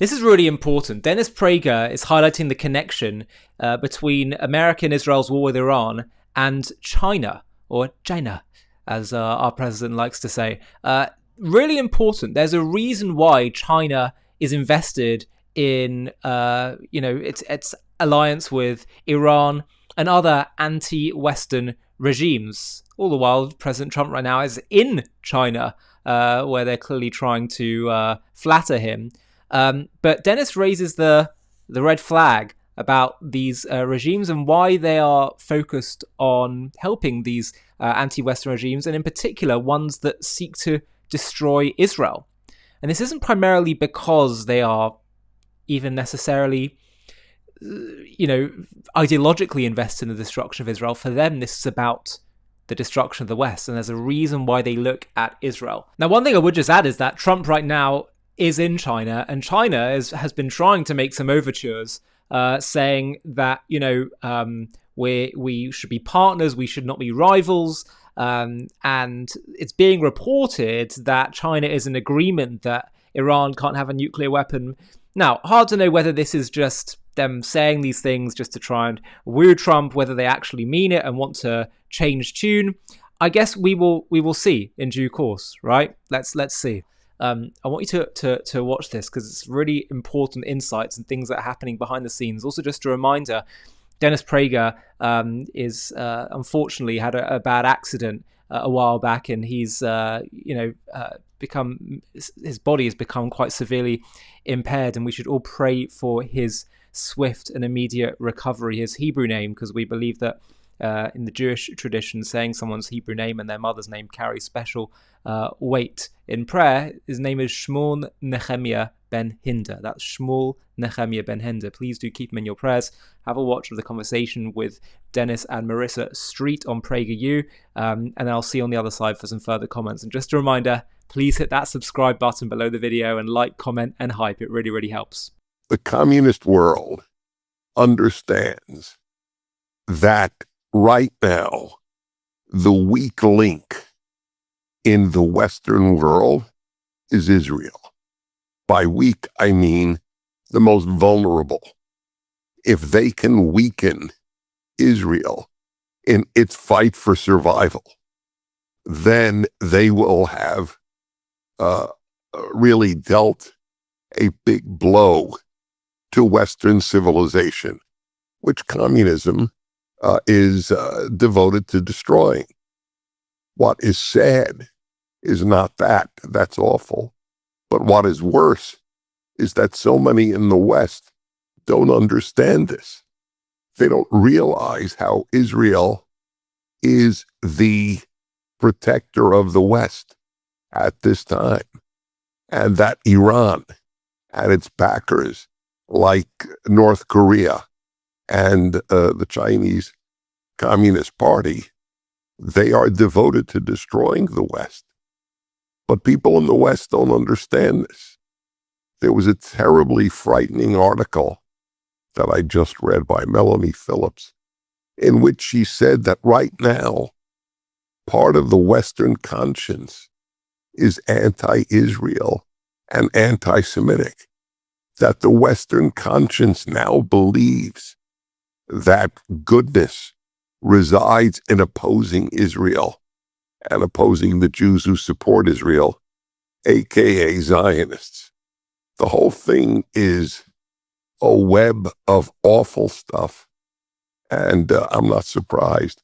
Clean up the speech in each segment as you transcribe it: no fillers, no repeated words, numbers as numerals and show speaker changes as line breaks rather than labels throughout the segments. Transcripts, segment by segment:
This is really important. Dennis Prager is highlighting the connection between America and Israel's war with Iran and China, or China, as our president likes to say. Really important. There's a reason why China is invested in, its alliance with Iran and other anti-Western regimes. All the while, President Trump right now is in China, where they're clearly trying to flatter him. But Dennis raises the red flag about these regimes and why they are focused on helping these anti-Western regimes, and in particular ones that seek to destroy Israel. And this isn't primarily because they are even necessarily, ideologically invested in the destruction of Israel. For them, this is about the destruction of the West, and there's a reason why they look at Israel. Now, one thing I would just add is that Trump right now is in China, and China has been trying to make some overtures, saying that we should be partners, we should not be rivals, and it's being reported that China is in agreement that Iran can't have a nuclear weapon. Now, hard to know whether this is just them saying these things just to try and woo Trump, whether they actually mean it and want to change tune. I guess we will see in due course, right? Let's see. I want you to watch this because it's really important insights and things that are happening behind the scenes. Also, just a reminder, Dennis Prager is unfortunately had a bad accident a while back, and he's his body has become quite severely impaired, and we should all pray for his swift and immediate recovery. His Hebrew name, because we believe that in the Jewish tradition, saying someone's Hebrew name and their mother's name carries special weight in prayer. His name is Shmuel Nehemiah Ben Hinder. That's Shmuel Nehemiah Ben Hinder. Please do keep him in your prayers. Have a watch of the conversation with Dennis and Marissa Street on PragerU, and I'll see you on the other side for some further comments. And just a reminder, please hit that subscribe button below the video and like, comment, and hype. It really, really helps.
The communist world understands that right now, the weak link in the Western world is Israel. By weak, I mean the most vulnerable. If they can weaken Israel in its fight for survival, then they will have really dealt a big blow to Western civilization, which communism is devoted to destroying. What is sad is not that. That's awful. But what is worse is that so many in the West don't understand this. They don't realize how Israel is the protector of the West at this time, and that Iran and its backers like North Korea and the Chinese Communist Party, they are devoted to destroying the West. But people in the West don't understand this. There was a terribly frightening article that I just read by Melanie Phillips, in which she said that right now, part of the Western conscience is anti-Israel and anti-Semitic. That the Western conscience now believes that goodness resides in opposing Israel and opposing the Jews who support Israel, aka Zionists. The whole thing is a web of awful stuff, and I'm not surprised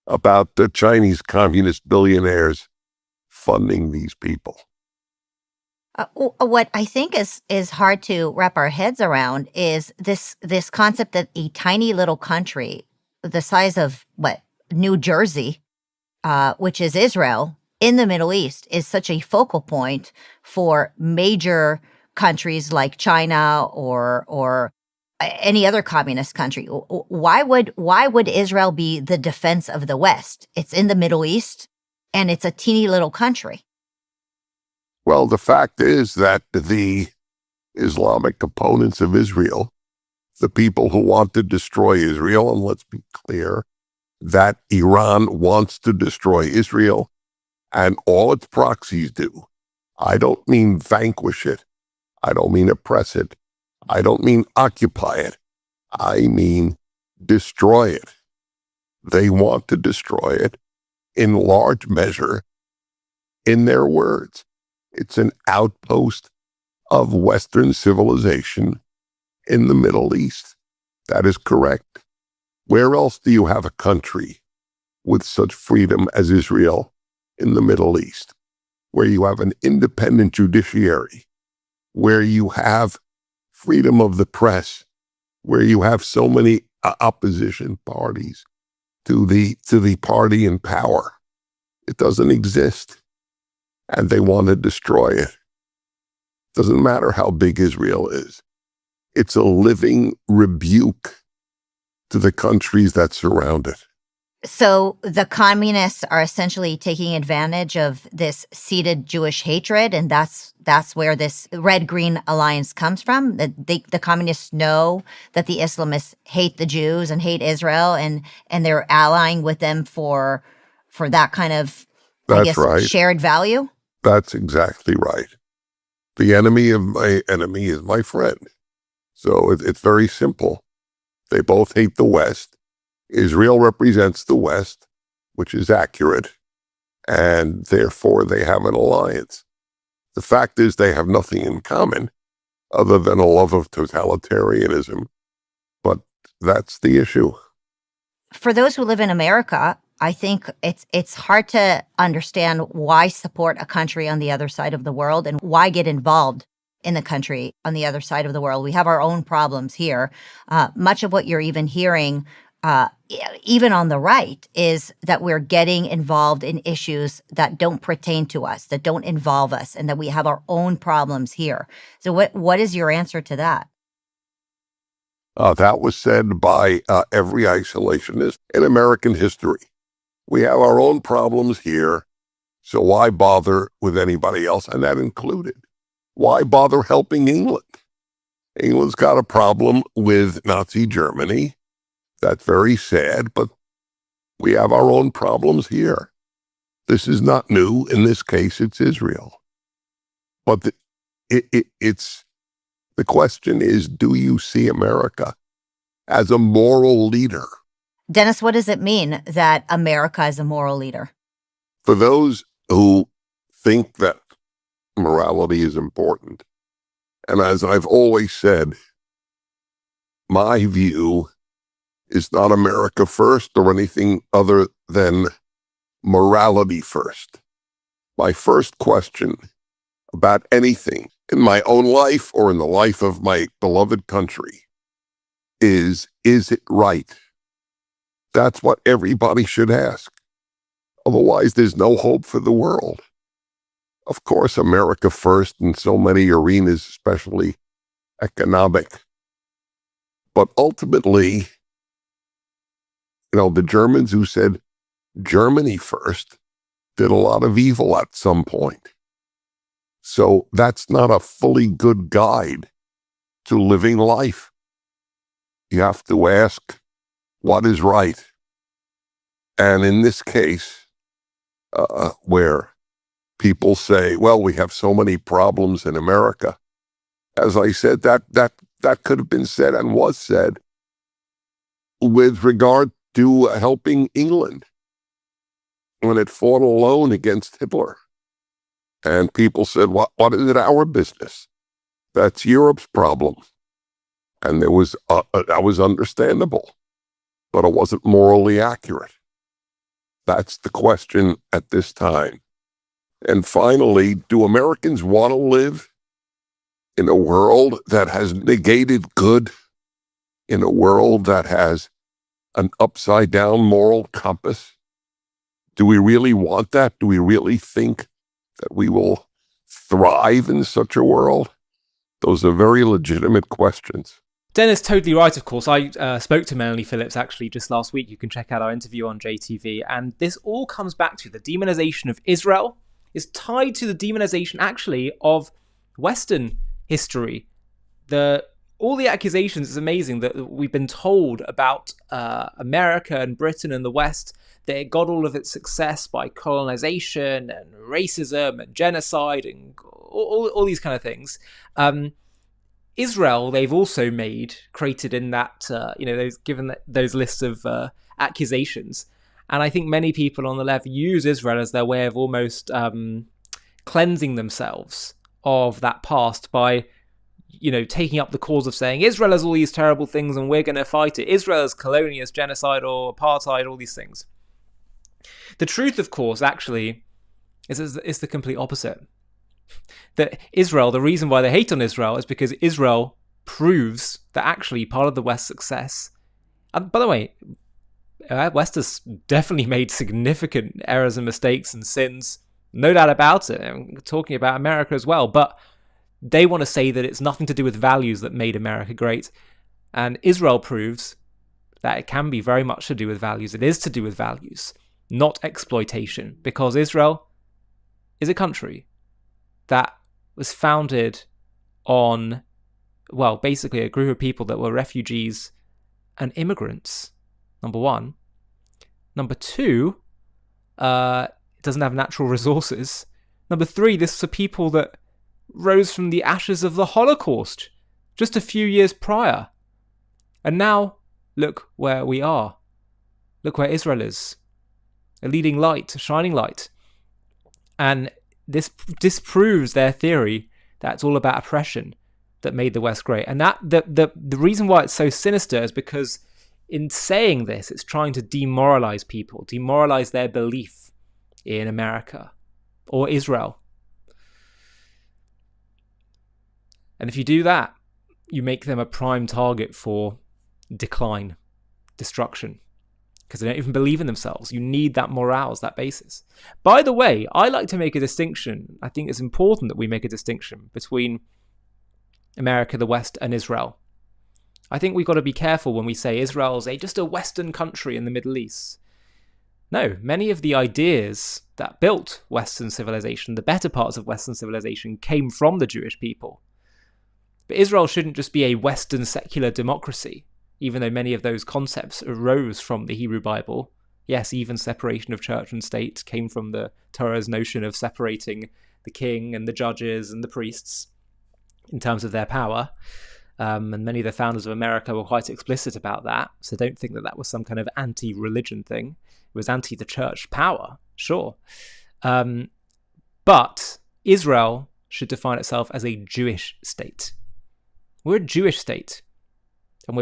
about the Chinese communist billionaires funding these people.
What I think is hard to wrap our heads around is this concept that a tiny little country the size of New Jersey, which is Israel, in the Middle East, is such a focal point for major countries like China or any other communist country. Why would Israel be the defense of the West? It's in the Middle East, and it's a teeny little country.
Well, the fact is that the Islamic opponents of Israel, the people who want to destroy Israel, and let's be clear, that Iran wants to destroy Israel, and all its proxies do. I don't mean vanquish it. I don't mean oppress it. I don't mean occupy it. I mean destroy it. They want to destroy it in large measure, in their words. It's an outpost of Western civilization in the Middle East. That is correct. Where else do you have a country with such freedom as Israel in the Middle East, where you have an independent judiciary, where you have freedom of the press, where you have so many opposition parties to the party in power? It doesn't exist, and they want to destroy it. Doesn't matter how big Israel is. It's a living rebuke to the countries that surround it.
So the communists are essentially taking advantage of this seated Jewish hatred, and that's where this red-green alliance comes from. The communists know that the Islamists hate the Jews and hate Israel, and they're allying with them for that kind of, I guess,
right.
shared value.
That's exactly right. The enemy of my enemy is my friend. So it's very simple. They both hate the West. Israel represents the West, which is accurate, and therefore they have an alliance. The fact is they have nothing in common other than a love of totalitarianism, but that's the issue.
For those who live in America, I think it's hard to understand why support a country on the other side of the world and why get involved in the country on the other side of the world. We have our own problems here. Much of what you're even hearing, even on the right, is that we're getting involved in issues that don't pertain to us, that don't involve us, and that we have our own problems here. So what is your answer to that?
That was said by every isolationist in American history. We have our own problems here, so why bother with anybody else? And that included, why bother helping England? England's got a problem with Nazi Germany. That's very sad, but we have our own problems here. This is not new. In this case, it's Israel. But it's the question is, do you see America as a moral leader?
Dennis, what does it mean that America is a moral leader?
For those who think that morality is important, and as I've always said, my view is not America first or anything other than morality first. My first question about anything in my own life or in the life of my beloved country is it right? That's what everybody should ask. Otherwise, there's no hope for the world. Of course, America first in so many arenas, especially economic. But ultimately, the Germans who said Germany first did a lot of evil at some point. So that's not a fully good guide to living life. You have to ask, what is right? And in this case, where people say, well, we have so many problems in America, as I said, that could have been said and was said with regard to helping England when it fought alone against Hitler. And people said, what is it our business? That's Europe's problem. And that was understandable, but it wasn't morally accurate. That's the question at this time. And finally, do Americans want to live in a world that has negated good, in a world that has an upside-down moral compass? Do we really want that? Do we really think that we will thrive in such a world? Those are very legitimate questions.
Dennis, totally right, of course. I spoke to Melanie Phillips actually just last week. You can check out our interview on JTV. And this all comes back to the demonization of Israel is tied to the demonization, actually, of Western history. All the accusations, it's amazing that we've been told about America and Britain and the West, that it got all of its success by colonization and racism and genocide and all these kind of things. Israel, they've also created in that, those lists of accusations. And I think many people on the left use Israel as their way of almost cleansing themselves of that past by, taking up the cause of saying Israel has all these terrible things and we're going to fight it. Israel is colonialist, genocidal, apartheid, all these things. The truth, of course, actually, is the complete opposite. That Israel, the reason why they hate on Israel is because Israel proves that actually part of the West's success, and by the way, West has definitely made significant errors and mistakes and sins, no doubt about it. I'm talking about America as well, but they want to say that it's nothing to do with values that made America great. And Israel proves that it can be very much to do with values. It is to do with values, not exploitation, because Israel is a country that was founded on, well, basically a group of people that were refugees and immigrants, number one. Number two, it doesn't have natural resources. Number three, this is a people that rose from the ashes of the Holocaust just a few years prior. And now, look where we are. Look where Israel is. A leading light, a shining light. And this disproves their theory that it's all about oppression that made the West great. And that the reason why it's so sinister is because in saying this, it's trying to demoralize people, demoralize their belief in America or Israel. And if you do that, you make them a prime target for decline, destruction, because they don't even believe in themselves. You need that morale, that basis. By the way, I like to make a distinction. I think it's important that we make a distinction between America, the West, and Israel. I think we've got to be careful when we say Israel's just a Western country in the Middle East. No, many of the ideas that built Western civilization, the better parts of Western civilization, came from the Jewish people. But Israel shouldn't just be a Western secular democracy, even though many of those concepts arose from the Hebrew Bible. Yes, even separation of church and state came from the Torah's notion of separating the king and the judges and the priests in terms of their power. And many of the founders of America were quite explicit about that. So don't think that that was some kind of anti-religion thing. It was anti the church power, sure. But Israel should define itself as a Jewish state. We're a Jewish state. And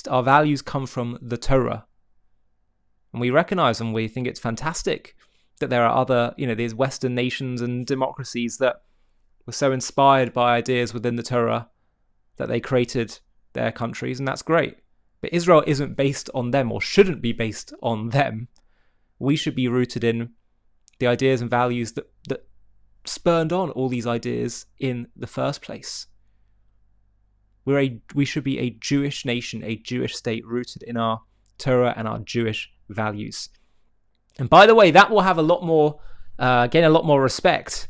our values come from the Torah. And we recognize and we think it's fantastic that there are other, these Western nations and democracies that were so inspired by ideas within the Torah that they created their countries, and that's great. But Israel isn't based on them, or shouldn't be based on them. We should be rooted in the ideas and values that spurned on all these ideas in the first place. We should be a Jewish nation, a Jewish state rooted in our Torah and our Jewish values. And by the way, that will have gain a lot more respect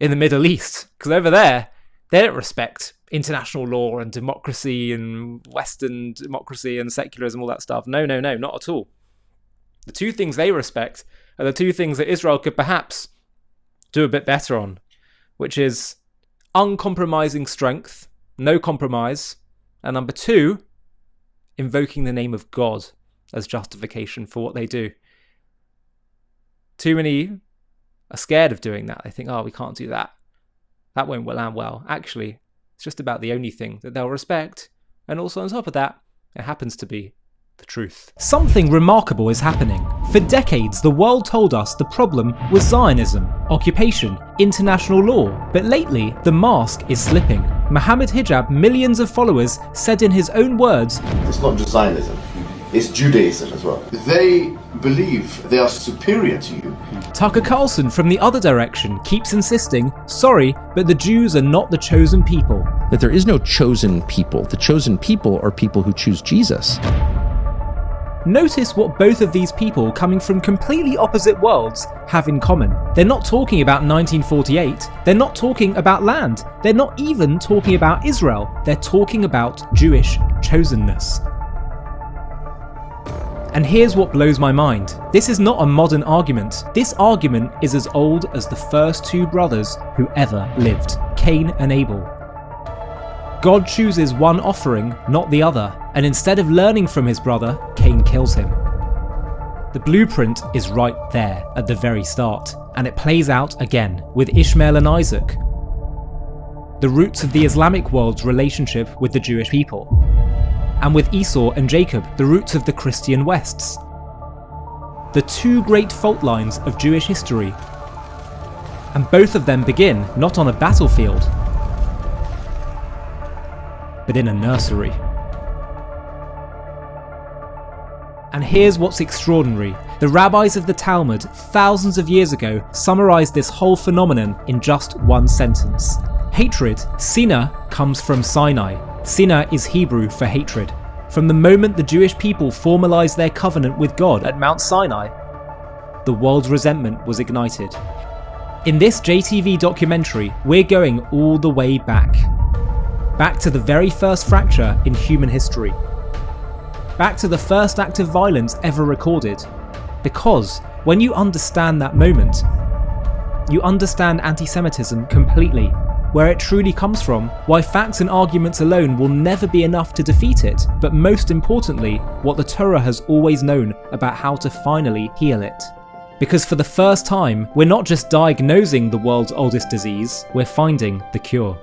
in the Middle East, because over there, they don't respect international law and democracy and Western democracy and secularism, all that stuff. No, not at all. The two things they respect are the two things that Israel could perhaps do a bit better on, which is uncompromising strength, no compromise, and number two, invoking the name of God as justification for what they do. Too many are scared of doing that. They think, we can't do that. That won't land well. Actually, it's just about the only thing that they'll respect. And also on top of that, it happens to be the truth.
Something remarkable is happening. For decades, the world told us the problem was Zionism, occupation, international law. But lately, the mask is slipping. Muhammad Hijab, millions of followers, said in his own words,
"It's not just Zionism, it's Judaism as well. They believe they are superior to you."
Tucker Carlson from the other direction keeps insisting, sorry, but the Jews are not the chosen people.
That there is no chosen people. The chosen people are people who choose Jesus.
Notice what both of these people coming from completely opposite worlds have in common. They're not talking about 1948. They're not talking about land. They're not even talking about Israel. They're talking about Jewish chosenness. And here's what blows my mind. This is not a modern argument. This argument is as old as the first two brothers who ever lived, Cain and Abel. God chooses one offering, not the other, and instead of learning from his brother, Cain kills him. The blueprint is right there at the very start, and it plays out again with Ishmael and Isaac, the roots of the Islamic world's relationship with the Jewish people, and with Esau and Jacob, the roots of the Christian Wests. The two great fault lines of Jewish history, and both of them begin not on a battlefield, but in a nursery. And here's what's extraordinary. The rabbis of the Talmud, thousands of years ago, summarized this whole phenomenon in just one sentence. Hatred, Sinah, comes from Sinai. Sinah is Hebrew for hatred. From the moment the Jewish people formalized their covenant with God at Mount Sinai, the world's resentment was ignited. In this JTV documentary, we're going all the way back to the very first fracture in human history. Back to the first act of violence ever recorded. Because when you understand that moment, you understand anti-Semitism completely, where it truly comes from, why facts and arguments alone will never be enough to defeat it, but most importantly, what the Torah has always known about how to finally heal it. Because for the first time, we're not just diagnosing the world's oldest disease, we're finding the cure.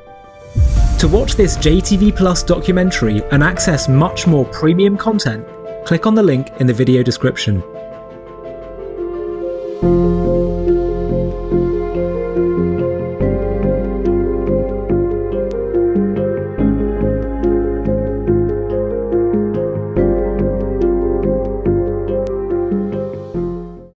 To watch this JTV Plus documentary and access much more premium content, click on the link in the video description.